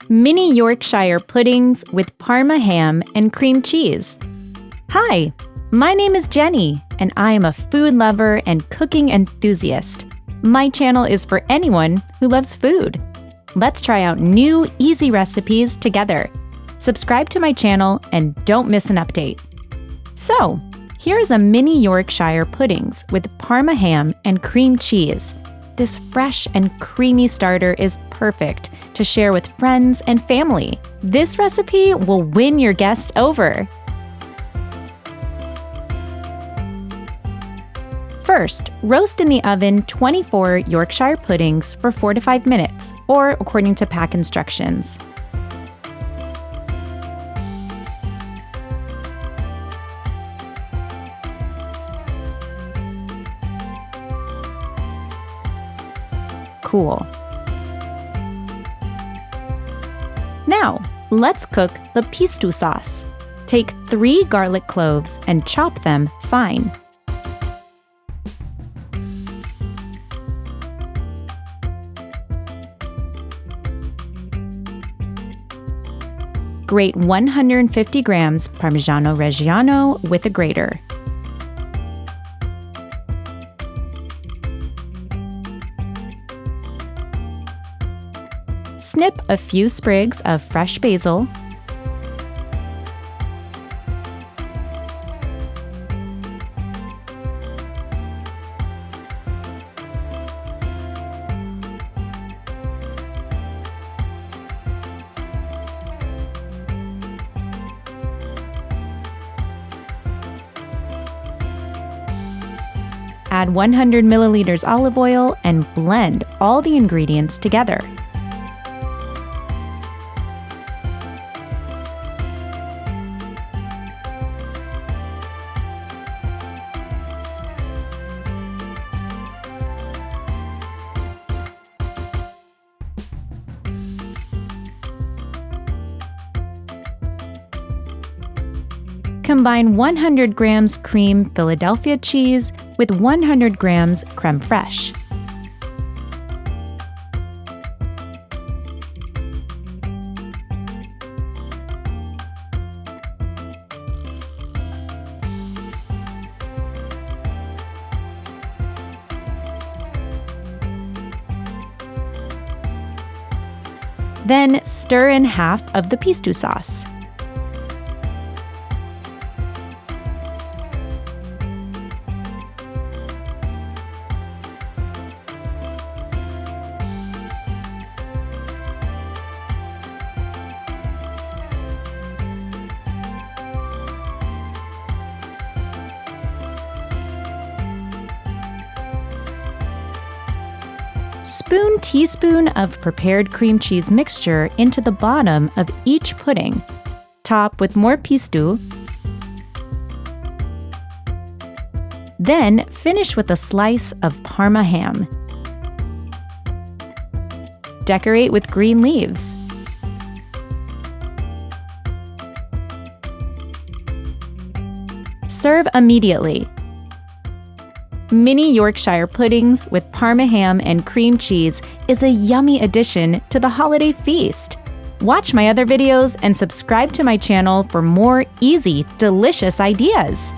Mini Yorkshire Puddings with Parma Ham and cream cheese. Hi, my name is Jenny, and I am a food lover and cooking enthusiast. My channel is for anyone who loves food. Let's try out new, easy recipes together. Subscribe to my channel and don't miss an update. So, here's a Mini Yorkshire Puddings with Parma Ham and cream cheese. This fresh and creamy starter is perfect to share with friends and family. This recipe will win your guests over. First, roast in the oven 24 Yorkshire puddings for 4 to 5 minutes, or according to pack instructions. Cool. Now, let's cook the Pistou sauce. Take 3 garlic cloves and chop them fine. Grate 150 grams Parmigiano Reggiano with a grater. Snip a few sprigs of fresh basil. Add 100 milliliters olive oil and blend all the ingredients together. Combine 100 grams cream Philadelphia cheese with 100 grams crème fraiche. Then stir in half of the Pistou sauce. Spoon teaspoon of prepared cream cheese mixture into the bottom of each pudding. Top with more Pistou. Then finish with a slice of Parma ham. Decorate with green leaves. Serve immediately. Mini Yorkshire Puddings with Parma Ham and cream cheese is a yummy addition to the holiday feast. Watch my other videos and subscribe to my channel for more easy, delicious ideas.